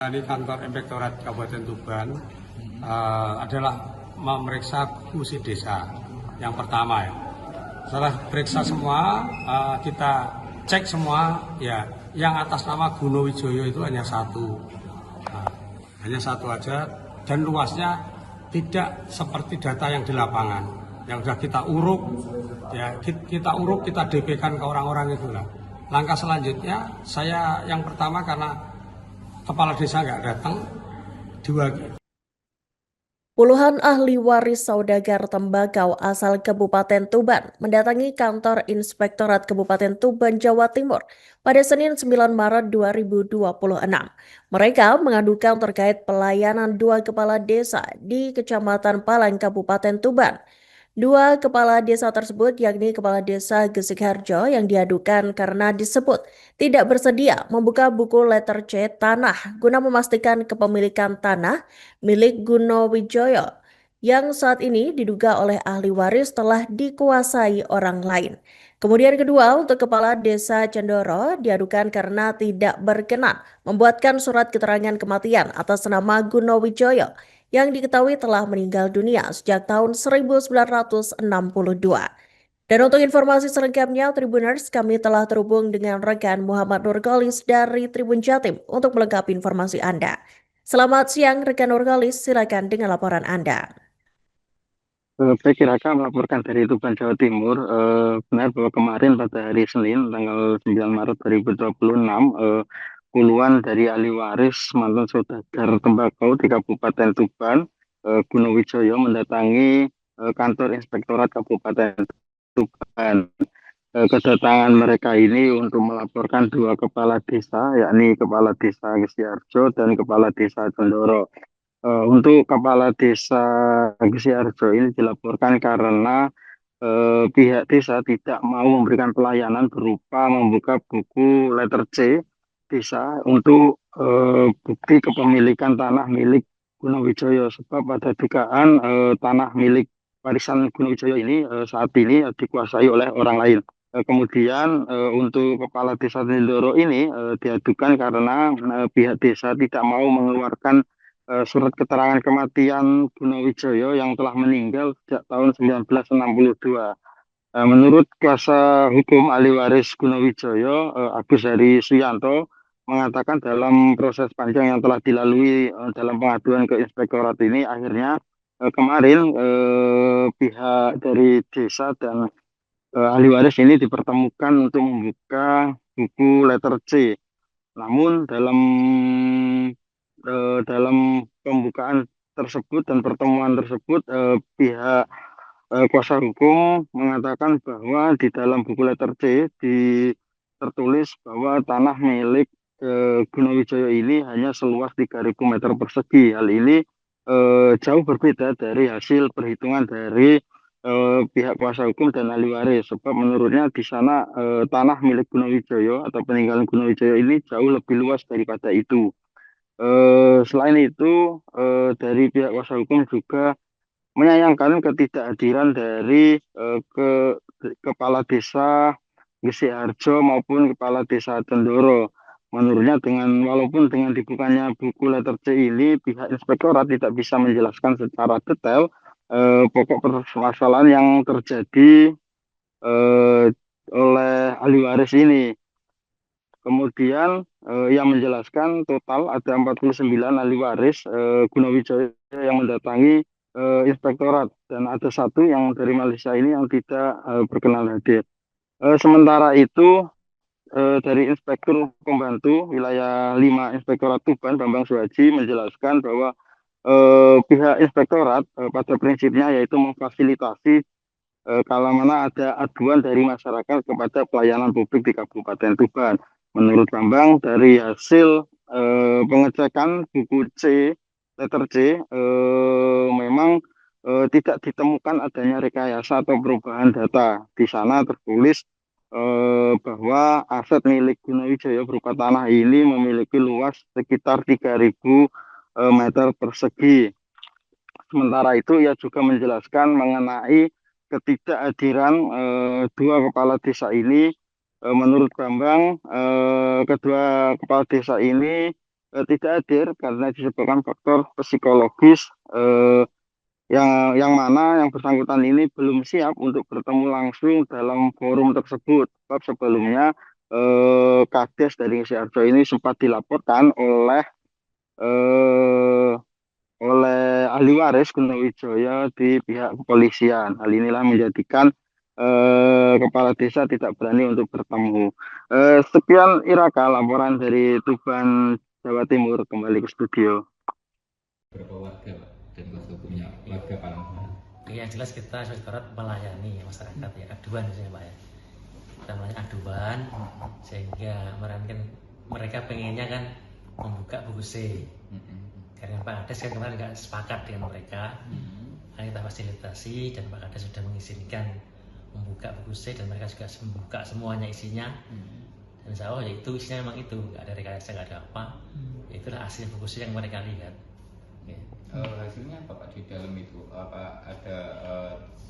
Dari kantor Inspektorat Kabupaten Tuban adalah memeriksa fungsi desa yang pertama ya. Setelah periksa semua, kita cek semua ya, yang atas nama Guno Wijoyo itu hanya satu, hanya satu aja, dan luasnya tidak seperti data yang di lapangan, yang sudah kita uruk, ya kita DP-kan ke orang-orang itu lah. Langkah selanjutnya, saya yang pertama karena kepala desa nggak datang, Puluhan ahli waris saudagar tembakau asal Kabupaten Tuban mendatangi kantor Inspektorat Kabupaten Tuban, Jawa Timur pada Senin 9 Maret 2026. Mereka mengadukan terkait pelayanan dua kepala desa di Kecamatan Palang, Kabupaten Tuban. Dua kepala desa tersebut yakni Kepala Desa Gesikharjo yang diadukan karena disebut tidak bersedia membuka buku letter C tanah guna memastikan kepemilikan tanah milik Guno Wijoyo yang saat ini diduga oleh ahli waris telah dikuasai orang lain. Kemudian kedua, untuk Kepala Desa Cendoro diadukan karena tidak berkenan membuatkan surat keterangan kematian atas nama Guno Wijoyo yang diketahui telah meninggal dunia sejak tahun 1962. Dan untuk informasi selengkapnya, Tribuners, kami telah terhubung dengan rekan Muhammad Nurgalis dari Tribun Jatim untuk melengkapi informasi Anda. Selamat siang, rekan Nurgalis, silakan dengan laporan Anda. Baik, Raka melaporkan dari Tuban, Jawa Timur. Benar bahwa kemarin pada hari Senin, tanggal 9 Maret 2026, puluhan dari ahli waris mantan saudagar tembakau di Kabupaten Tuban, Guno Wijoyo, mendatangi kantor Inspektorat Kabupaten Tuban. Kedatangan mereka ini untuk melaporkan dua kepala desa, yakni Kepala Desa Gesikharjo dan Kepala Desa Cendoro. Untuk Kepala Desa Gesikharjo ini dilaporkan karena pihak desa tidak mau memberikan pelayanan berupa membuka buku letter C desa untuk bukti kepemilikan tanah milik Guno Wijoyo, sebab ada dugaan tanah milik warisan Guno Wijoyo ini saat ini dikuasai oleh orang lain. Kemudian untuk Kepala Desa Cendoro ini diadukan karena pihak desa tidak mau mengeluarkan surat keterangan kematian Guno Wijoyo yang telah meninggal sejak tahun 1962. Menurut kuasa hukum ahli waris Guno Wijoyo, Agus Hari Suyanto, mengatakan dalam proses panjang yang telah dilalui dalam pengaduan ke Inspektorat ini, akhirnya kemarin pihak dari desa dan ahli waris ini dipertemukan untuk membuka buku letter C. Namun dalam pembukaan tersebut dan pertemuan tersebut, pihak kuasa hukum mengatakan bahwa di dalam buku letter C tertulis bahwa tanah milik Guno Wijoyo ini hanya seluas 3.000 meter persegi. Hal ini jauh berbeda dari hasil perhitungan dari pihak kuasa hukum dan ahli waris, sebab menurutnya di sana tanah milik Guno Wijoyo atau peninggalan Guno Wijoyo ini jauh lebih luas daripada itu. Selain itu, dari pihak kuasa hukum juga menyayangkan ketidakhadiran dari Kepala Desa Gesikharjo maupun Kepala Desa Cendoro. Menurutnya walaupun dengan dibukanya buku letter C ini, pihak inspektorat tidak bisa menjelaskan secara detail pokok permasalahan yang terjadi oleh ahli waris ini. Kemudian yang menjelaskan total ada 49 ahli waris Guno Wijoyo yang mendatangi inspektorat, dan ada satu yang dari Malaysia ini yang tidak berkenan hadir. Sementara itu dari Inspektur Pembantu Wilayah 5 Inspektorat Tuban, Bambang Suhaji, menjelaskan bahwa pihak inspektorat pada prinsipnya yaitu memfasilitasi kalau mana ada aduan dari masyarakat kepada pelayanan publik di Kabupaten Tuban. Menurut Bambang, dari hasil pengecekan buku C, letter C, memang tidak ditemukan adanya rekayasa atau perubahan data. Di sana tertulis bahwa aset milik Guno Wijoyo berupa tanah ini memiliki luas sekitar 3.000 meter persegi. Sementara itu ia juga menjelaskan mengenai ketidakhadiran dua kepala desa ini. Menurut Bambang, kedua kepala desa ini tidak hadir karena disebabkan faktor psikologis, yang mana yang bersangkutan ini belum siap untuk bertemu langsung dalam forum tersebut. Sebab sebelumnya Kades dari Sidoarjo ini sempat dilaporkan eh, ahli waris Gunawijaya di pihak kepolisian. Hal inilah menjadikan kepala desa tidak berani untuk bertemu. Sekian Iraka, laporan dari Tuban, Jawa Timur. Kembali ke studio. Berapa warga Pak dan kuasa hukumnya warga Palang? Yang jelas kita Inspektorat melayani masyarakat ya, aduan misalnya Pak ya. Kita melayani aduan sehingga mereka pengennya kan membuka buku C. Karena Pak Kades kan kemarin nggak sepakat dengan mereka, kita fasilitasi dan Pak Kades sudah mengizinkan membuka buku C dan mereka juga membuka semuanya isinya. Dan insya Allah ya itu isinya memang itu, nggak ada rekayasa, nggak ada apa. Itulah hasil buku C yang mereka lihat. Hasilnya apa Pak di dalam itu? Apa ada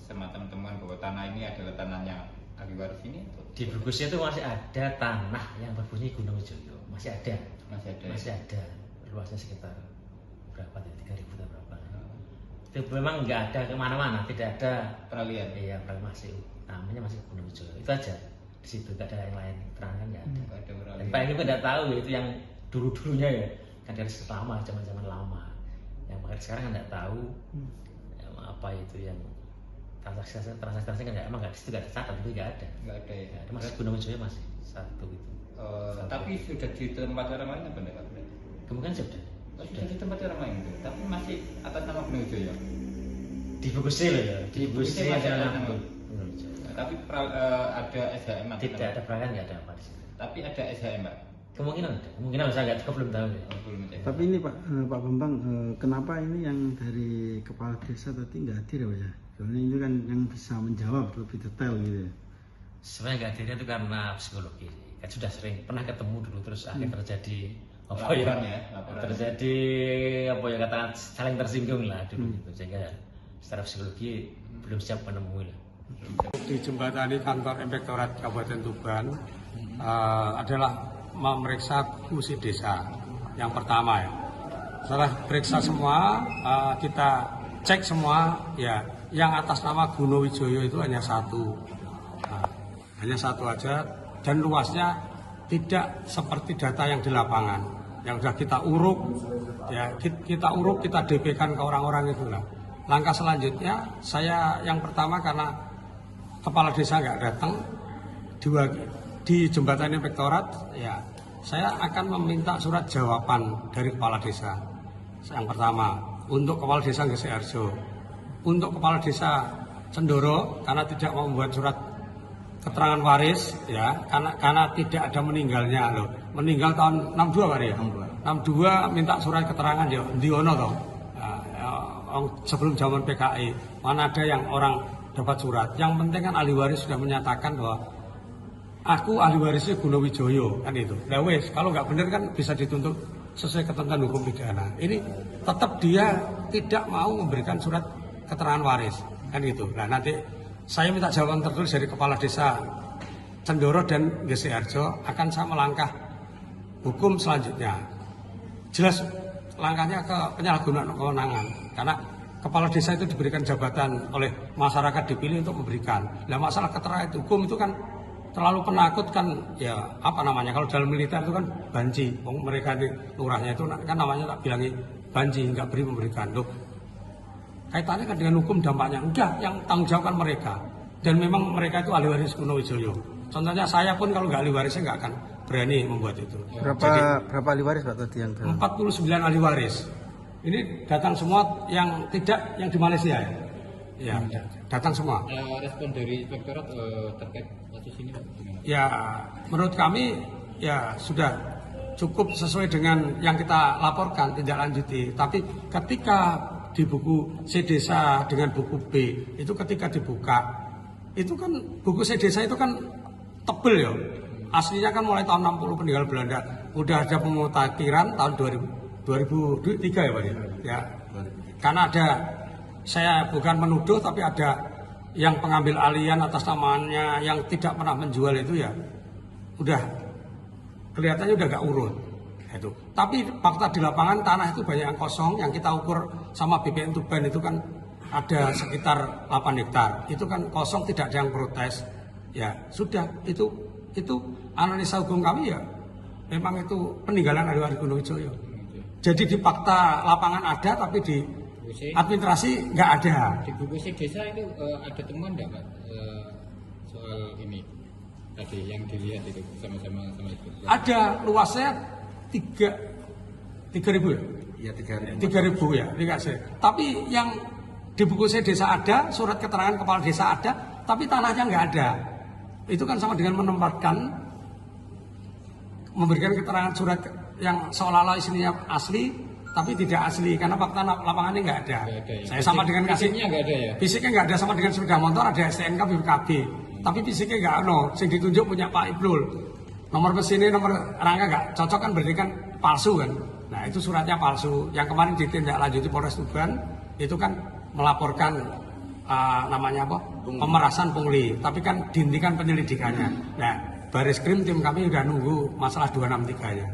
semacam temuan bahwa tanah ini adalah tanahnya ahli waris ini? Di buku C itu masih ada tanah yang berbunyi Gunawijaya, masih ada. Masih ada. Luasnya sekitar berapa? 3.000 atau berapa? Itu memang nggak ada kemana-mana, tidak ada Peralihan. Iya, masih namanya masih Gunawijaya. Itu aja. Di situ nggak ada yang lain, keterangan nggak ada. Nggak ada peralihan. Dan Pak ini tidak tahu ya, itu yang dulu-dulunya ya, kan dari lama, zaman-zaman lama. Yang makanya sekarang kan nggak tahu apa itu yang transaksi kan emang nggak di situ, nggak ada catat, itu nggak ada. Nggak ada ya. Ada masih Gunawijaya masih satu itu. Tapi sudah di tempat orang lain apa enggak? Kemungkinan sudah. Sudah di tempat orang lain itu, tapi masih atas nama Gunawijaya. Di buku C loh ya. Di buku C masih ada atas nama. Gunawijaya. Tapi ada SHM atau Tidak ada peralihan, nggak ada apa di situ. Tapi ada SHM Pak. Kemungkinan ada. Kemungkinan saya nggak belum tahu ya. Belum ada. Tapi ini Pak Bambang, kenapa ini yang dari kepala desa tadi nggak hadir ya Pak ya? Soalnya ini kan yang bisa menjawab lebih detail gitu ya. Sebenarnya nggak hadirnya itu karena psikologi. Kan sudah sering pernah ketemu dulu terus akhirnya terjadi Laporan. terjadi apa ya katakan saling tersinggung lah dulu gitu, sehingga secara psikologi belum siap menemui lah. Di jembatani kantor Inspektorat Kabupaten Tuban adalah memeriksa buku desa yang pertama ya. Setelah periksa semua, kita cek semua ya, yang atas nama Gunawijaya itu hanya satu. Hanya satu aja, dan luasnya tidak seperti data yang di lapangan. Yang sudah kita uruk, ya kita DP-kan ke orang-orang itu lah. Langkah selanjutnya, saya yang pertama karena kepala desa nggak datang di jembatan Inspektorat, ya saya akan meminta surat jawaban dari kepala desa. Yang pertama untuk kepala desa Sidoarjo, untuk kepala desa Cendoro karena tidak mau membuat surat keterangan waris ya, karena tidak ada meninggalnya loh. Meninggal tahun 62 Pak ya. 62 minta surat keterangan ya ndiono toh. Sebelum zaman PKI mana ada yang orang dapat surat. Yang penting kan ahli waris sudah menyatakan bahwa aku ahli warisnya Gunawijaya kan itu. Nah wes, kalau nggak benar kan bisa dituntut sesuai ketentuan hukum pidana. Ini tetap dia tidak mau memberikan surat keterangan waris kan itu. Nah nanti saya minta jawaban tertulis dari kepala desa Cendoro dan Sidoarjo, akan saya melangkah hukum selanjutnya. Jelas langkahnya ke penyalahgunaan kewenangan, karena kepala desa itu diberikan jabatan oleh masyarakat dipilih untuk memberikan. Nah masalah keterangan hukum itu kan terlalu penakut kan ya, apa namanya, kalau dalam militer itu kan banci. Mereka di lurahnya itu kan namanya tak bilangi banci, nggak beri memberikan. Loh, kaitannya kan dengan hukum dampaknya. Enggak, yang tanggung jawab kan mereka. Dan memang mereka itu ahli waris Gunawijaya. Contohnya saya pun kalau nggak ahli warisnya nggak akan berani membuat itu. Berapa ahli waris Pak tadi yang 49 ahli waris. Ini datang semua yang di Malaysia ya. Ya, datang semua. Respon dari Inspektorat terkait kasus ini Pak? Ya, menurut kami ya sudah cukup sesuai dengan yang kita laporkan, tindak lanjuti. Tapi ketika di buku C desa dengan buku B itu ketika dibuka, itu kan buku C desa itu kan tebel ya. Aslinya kan mulai tahun 60 peninggalan Belanda. Udah ada pemutakhiran tahun 2003 ya Pak ya. Karena ada, saya bukan menuduh tapi ada yang pengambil alihan atas namanya yang tidak pernah menjual itu ya. Udah kelihatannya udah gak urut. Itu. Tapi fakta di lapangan tanah itu banyak yang kosong, yang kita ukur sama BPN Tuban itu kan ada sekitar 8 hektar. Itu kan kosong, tidak ada yang protes. Ya sudah, itu analisa hukum kami ya memang itu peninggalan Ahliwaris Gunungwijoyo. Jadi di fakta lapangan ada, tapi di administrasi nggak ada. Di buku desa itu ada temuan nggak Pak soal ini tadi yang dilihat itu sama itu? Ada, luasnya 3.000 ya? Iya 3.000. 3.000 ya, dikasih. Tapi yang di buku saya desa ada, surat keterangan kepala desa ada, tapi tanahnya nggak ada. Itu kan sama dengan memberikan keterangan surat yang seolah-olah isinya asli, tapi tidak asli karena fakta lapangannya nggak ada. Nggak ada ya. Saya sama dengan kasih. Fisiknya nggak ada ya? Fisiknya nggak ada, sama dengan sepeda motor ada STNK BPKB, tapi fisiknya nggak ada. Yang ditunjuk punya Pak Ibrul. Nomor mesinnya, nomor rangka nggak cocok kan, berarti kan palsu kan. Nah itu suratnya palsu. Yang kemarin ditindaklanjuti Polres Tuban itu kan melaporkan namanya apa? Pemerasan pungli, tapi kan dihentikan penyelidikannya. Nah, Baris Krim tim kami udah nunggu masalah 263 ya.